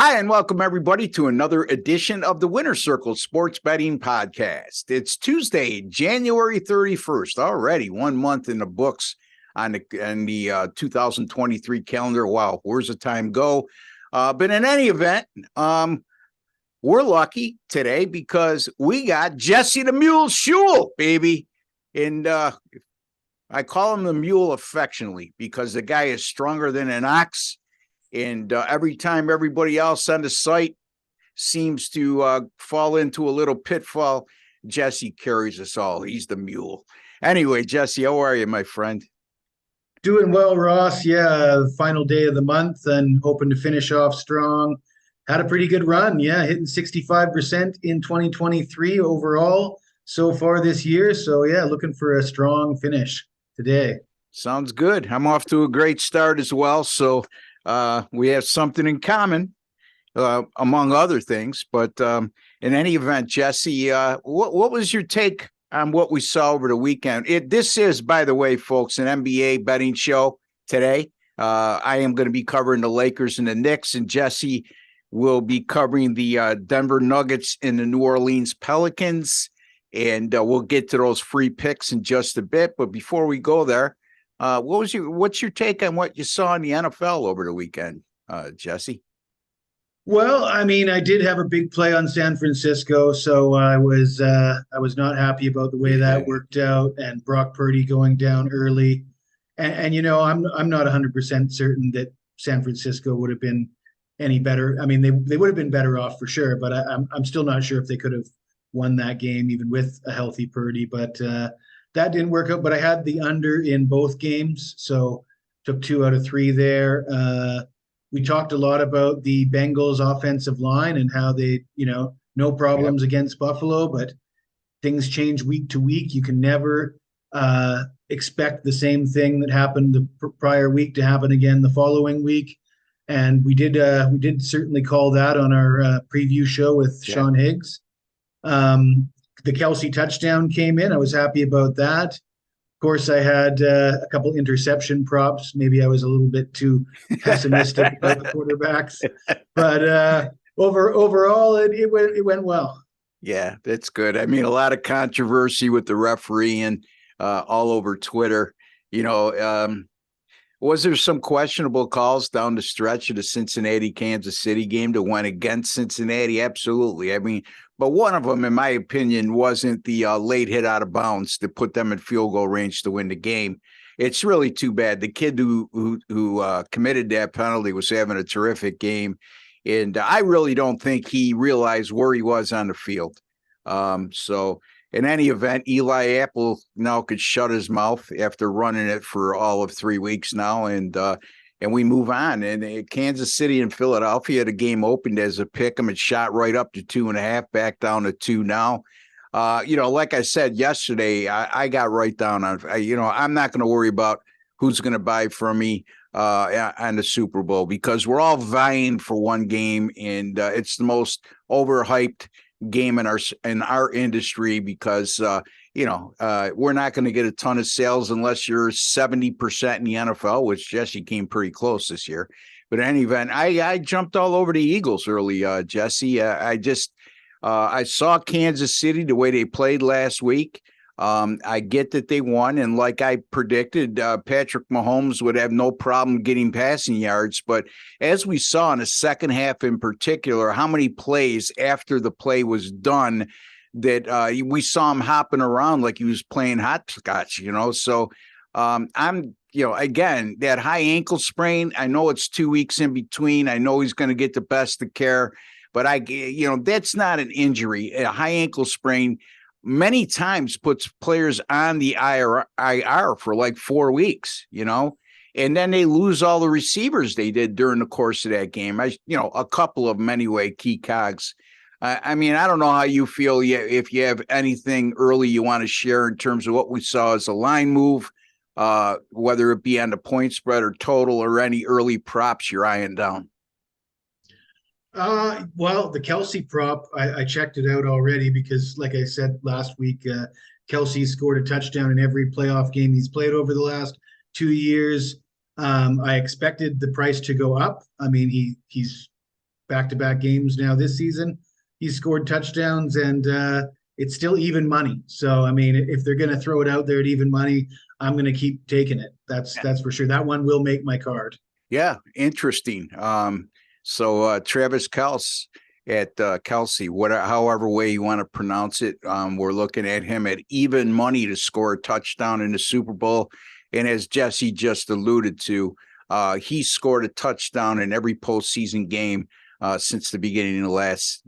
Hi, and welcome everybody to another edition of the Winner Circle Sports Betting Podcast. It's Tuesday, January 31st. Already 1 month in the books on the 2023 calendar. Wow, where's the time go? But in any event, we're lucky today because we got Jesse the Mule Shule, baby. And I call him the Mule affectionately because the guy is stronger than an ox. And every time everybody else on the site seems to fall into a little pitfall, Jesse carries us all. He's the mule. Anyway, Jesse, how are you, my friend? Doing well, Ross. Yeah, final day of the month and hoping to finish off strong. Had a pretty good run. Yeah, hitting 65% in 2023 overall so far this year. So, yeah, looking for a strong finish today. Sounds good. I'm off to a great start as well. So, we have something in common, among other things. But in any event, Jesse, what was your take on what we saw over the weekend? This is, by the way, folks, an NBA betting show today. I am going to be covering the Lakers and the Knicks, and Jesse will be covering the Denver Nuggets and the New Orleans Pelicans. And we'll get to those free picks in just a bit. But before we go there, what's your take on what you saw in the NFL over the weekend, Jesse? Well, I mean, I did have a big play on San Francisco, so I was not happy about the way that worked out, and Brock Purdy going down early, and I'm not 100% certain that San Francisco would have been any better. I mean, they would have been better off for sure, but I'm still not sure if they could have won that game even with a healthy Purdy, but that didn't work out. But I had the under in both games, so took 2 out of 3 there. We talked a lot about the Bengals offensive line and how they, no problems against Buffalo, but things change week to week. You can never expect the same thing that happened the prior week to happen again the following week. And we did certainly call that on our preview show with Sean Higgs. The Kelsey touchdown came in. I was happy about that. Of course, I had a couple interception props. Maybe I was a little bit too pessimistic about the quarterbacks, but overall, it went well. Yeah, that's good. I mean, a lot of controversy with the referee and all over Twitter. Was there some questionable calls down the stretch of the Cincinnati-Kansas City game that went against Cincinnati? Absolutely. I mean, but one of them, in my opinion, wasn't the late hit out of bounds that put them in field goal range to win the game. It's really too bad. The kid who committed that penalty was having a terrific game, and I really don't think he realized where he was on the field. So in any event, Eli Apple now could shut his mouth after running it for all of 3 weeks now, and we move on. And Kansas City and Philadelphia, the game opened as a pick 'em. It shot right up to 2.5, back down to 2 now. Like I said yesterday, I got right down on, I'm not going to worry about who's going to buy from me on the Super Bowl, because we're all vying for one game, and it's the most overhyped game in our industry, because we're not going to get a ton of sales unless you're 70% in the NFL, which Jesse came pretty close this year. But in any event, I jumped all over the Eagles early, Jesse. I saw Kansas City the way they played last week. I get that they won, and like I predicted, Patrick Mahomes would have no problem getting passing yards. But as we saw in the second half in particular, how many plays after the play was done that we saw him hopping around like he was playing hopscotch, So again, that high ankle sprain, I know it's 2 weeks in between. I know he's going to get the best of care, but that's not an injury. A high ankle sprain many times puts players on the IR for like 4 weeks, and then they lose all the receivers they did during the course of that game. A couple of them anyway, key cogs. I mean, I don't know how you feel, if you have anything early you want to share in terms of what we saw as a line move, whether it be on the point spread or total, or any early props you're eyeing down. Well, the Kelsey prop, I checked it out already because, like I said last week, Kelsey scored a touchdown in every playoff game he's played over the last 2 years. I expected the price to go up. I mean, he's back-to-back games now this season. He's scored touchdowns, and it's still even money. So, I mean, if they're going to throw it out there at even money, I'm going to keep taking it. That's for sure. That one will make my card. Yeah, interesting. So Travis Kelce at Kelsey, however way you want to pronounce it, we're looking at him at even money to score a touchdown in the Super Bowl. And as Jesse just alluded to, he scored a touchdown in every postseason game since the beginning of last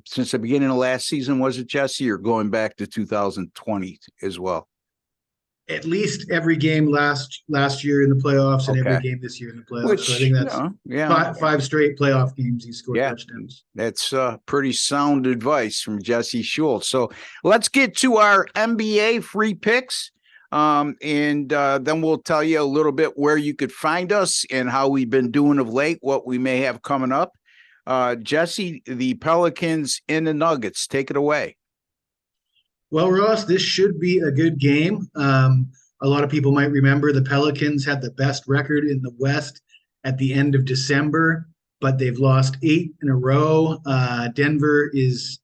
season. Was it, Jesse, or going back to 2020 as well? At least every game last year in the playoffs and every game this year in the playoffs. So I think that's five straight playoff games he scored touchdowns. That's pretty sound advice from Jesse Schultz. So let's get to our NBA free picks. And then we'll tell you a little bit where you could find us and how we've been doing of late, what we may have coming up. Jesse, the Pelicans and the Nuggets, take it away. Well, Ross, this should be a good game. A lot of people might remember the Pelicans had the best record in the West at the end of December, but they've lost 8 in a row. Denver is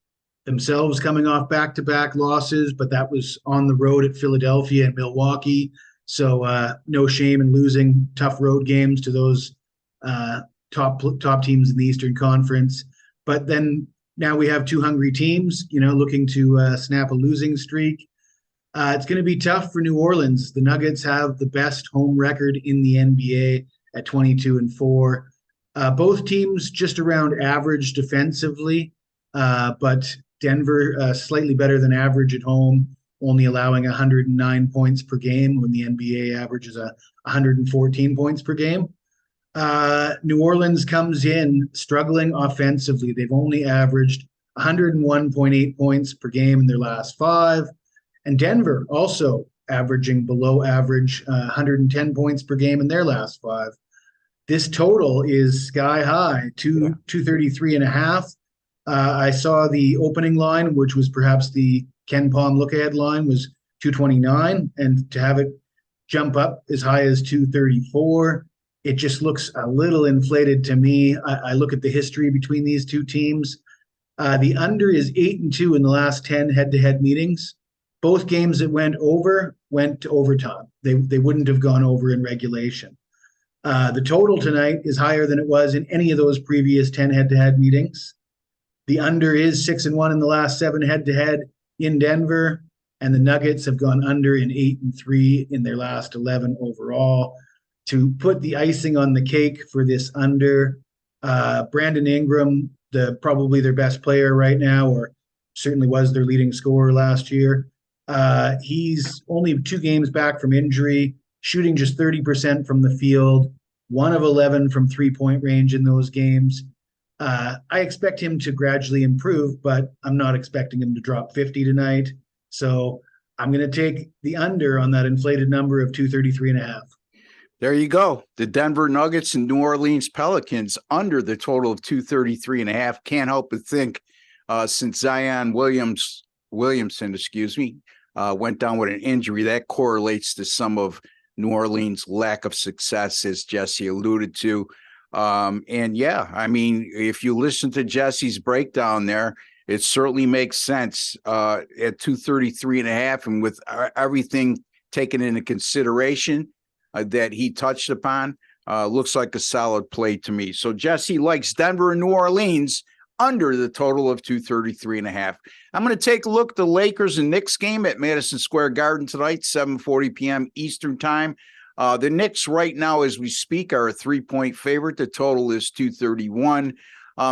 themselves coming off back-to-back losses, but that was on the road at Philadelphia and Milwaukee. So no shame in losing tough road games to those top teams in the Eastern Conference. But then now we have 2 hungry teams, looking to snap a losing streak. It's going to be tough for New Orleans. The Nuggets have the best home record in the NBA at 22-4. Both teams just around average defensively, but Denver slightly better than average at home, only allowing 109 points per game when the NBA averages 114 points per game. New Orleans comes in struggling offensively. They've only averaged 101.8 points per game in their last 5. And Denver also averaging below average 110 points per game in their last 5. This total is sky high, 233.5. I saw the opening line, which was perhaps the Ken Pom look-ahead line, was 229. And to have it jump up as high as 234, it just looks a little inflated to me. I look at the history between these two teams. The under is 8-2 in the last 10 head-to-head meetings. Both games that went over went to overtime. They wouldn't have gone over in regulation. The total tonight is higher than it was in any of those previous 10 head-to-head meetings. The under is 6-1 in the last 7 head-to-head in Denver, and the Nuggets have gone under in 8-3 in their last 11 overall. To put the icing on the cake for this under, Brandon Ingram, probably their best player right now, or certainly was their leading scorer last year. He's only 2 games back from injury, shooting just 30% from the field, 1 of 11 from 3-point range in those games. I expect him to gradually improve, but I'm not expecting him to drop 50 tonight. So I'm going to take the under on that inflated number of 233.5. There you go. The Denver Nuggets and New Orleans Pelicans under the total of 233.5. Can't help but think since Zion Williamson, went down with an injury, that correlates to some of New Orleans' lack of success, as Jesse alluded to. And yeah, I mean, if you listen to Jesse's breakdown there, it certainly makes sense at 233.5, and with everything taken into consideration that he touched upon, looks like a solid play to me. So Jesse likes Denver and New Orleans under the total of 233.5. I'm going to take a look at the Lakers and Knicks game at Madison Square Garden tonight, 7:40 p.m. Eastern time. The Knicks right now, as we speak, are a 3-point favorite. The total is 231.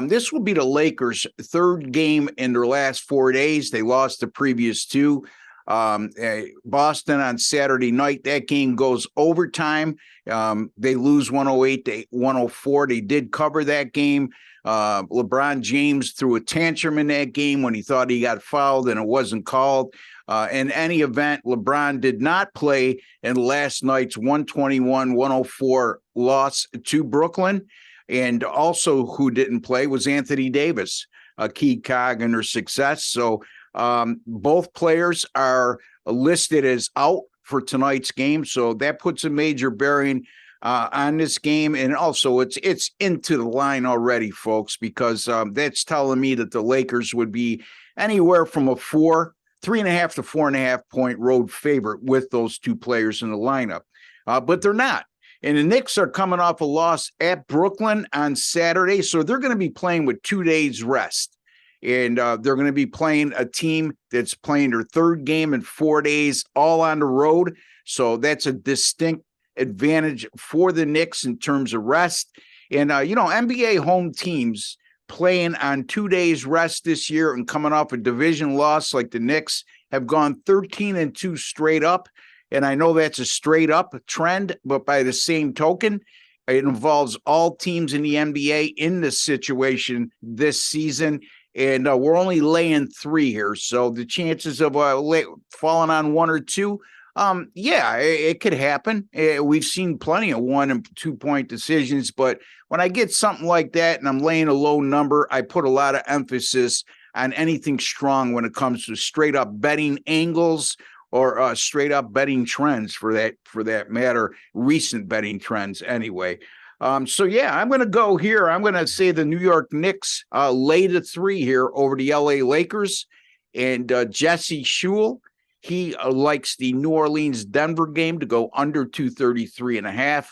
This will be the Lakers' 3rd game in their last 4 days. They lost the previous 2. Boston on Saturday night, that game goes overtime. They lose 108-104. They did cover that game. LeBron James threw a tantrum in that game when he thought he got fouled and it wasn't called. In any event, LeBron did not play in last night's 121-104 loss to Brooklyn. And also who didn't play was Anthony Davis, a key cog in their success. So both players are listed as out for tonight's game. So that puts a major bearing on this game, and also it's into the line already, folks, because that's telling me that the Lakers would be anywhere from a 3.5 to 4.5 point road favorite with those two players in the lineup, but they're not. And the Knicks are coming off a loss at Brooklyn on Saturday, so they're going to be playing with 2 days rest. And they're going to be playing a team that's playing their third game in 4 days, all on the road. So that's a distinct advantage for the Knicks in terms of rest. And, NBA home teams playing on 2 days rest this year and coming off a division loss like the Knicks have gone 13-2 straight up. And I know that's a straight up trend, but by the same token, it involves all teams in the NBA in this situation this season. And we're only laying 3 here. So the chances of falling on 1 or 2, it could happen. We've seen plenty of 1 and 2 point decisions. But when I get something like that and I'm laying a low number, I put a lot of emphasis on anything strong when it comes to straight up betting angles or straight up betting trends for that matter, recent betting trends anyway. I'm going to go here. I'm going to say the New York Knicks lay the 3 here over the LA Lakers. And Jesse Shule, he likes the New Orleans Denver game to go under 233.5.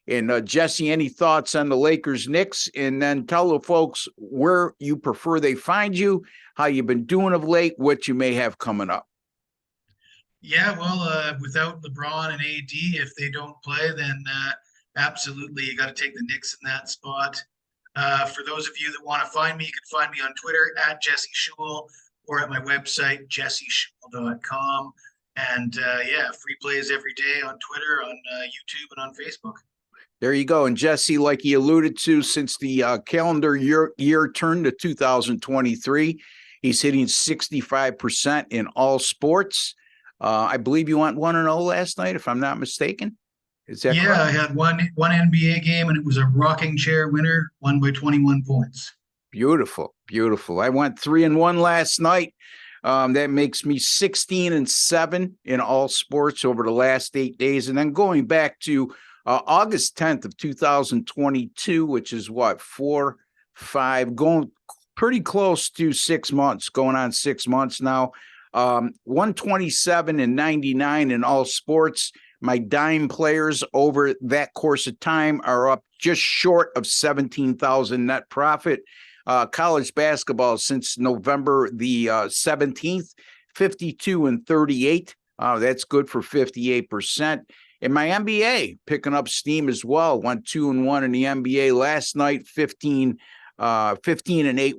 And Jesse, any thoughts on the Lakers Knicks? And then tell the folks where you prefer they find you, how you've been doing of late, what you may have coming up. Yeah, well, without LeBron and AD, if they don't play, then absolutely, you got to take the Knicks in that spot. For those of you that want to find me, you can find me on Twitter at Jesse Shule or at my website, jesseshule.com. And free plays every day on Twitter, on YouTube, and on Facebook. There you go. And Jesse, like he alluded to, since the calendar year turned to 2023, he's hitting 65% in all sports. I believe you went 1-0 last night, if I'm not mistaken. Is that correct? I had one NBA game, and it was a rocking chair winner, won by 21 points. Beautiful, beautiful. I went 3-1 last night. That makes me 16-7 in all sports over the last 8 days. And then going back to August 10th of 2022, which is 4-5, going pretty close to 6 months, going on 6 months now. 127-99 in all sports. My dime players over that course of time are up just short of 17,000 net profit. College basketball since November the 17th, 52-38. That's good for 58%. And my NBA picking up steam as well. Went 2-1 in the NBA last night, 15-8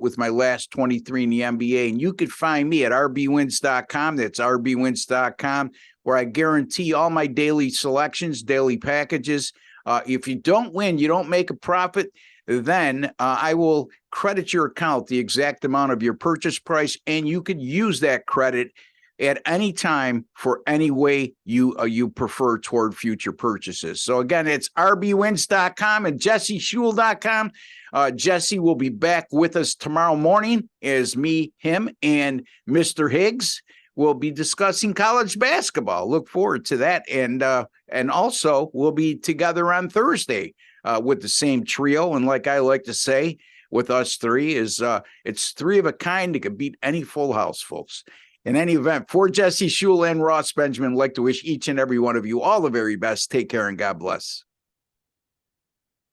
with my last 23 in the NBA. And you could find me at rbwins.com. That's rbwins.com, where I guarantee all my daily selections, daily packages. If you don't win, you don't make a profit, then I will credit your account the exact amount of your purchase price, and you could use that credit at any time for any way you prefer toward future purchases. So again, it's rbwins.com and jesseshule.com. Jesse will be back with us tomorrow morning as me, him, and Mr. Higgs will be discussing college basketball. Look forward to that. And also we'll be together on Thursday with the same trio. And like I like to say with us three is it's 3 of a kind that can beat any full house, folks. In any event, for Jesse Shule and Ross Benjamin, I'd like to wish each and every one of you all the very best. Take care and God bless.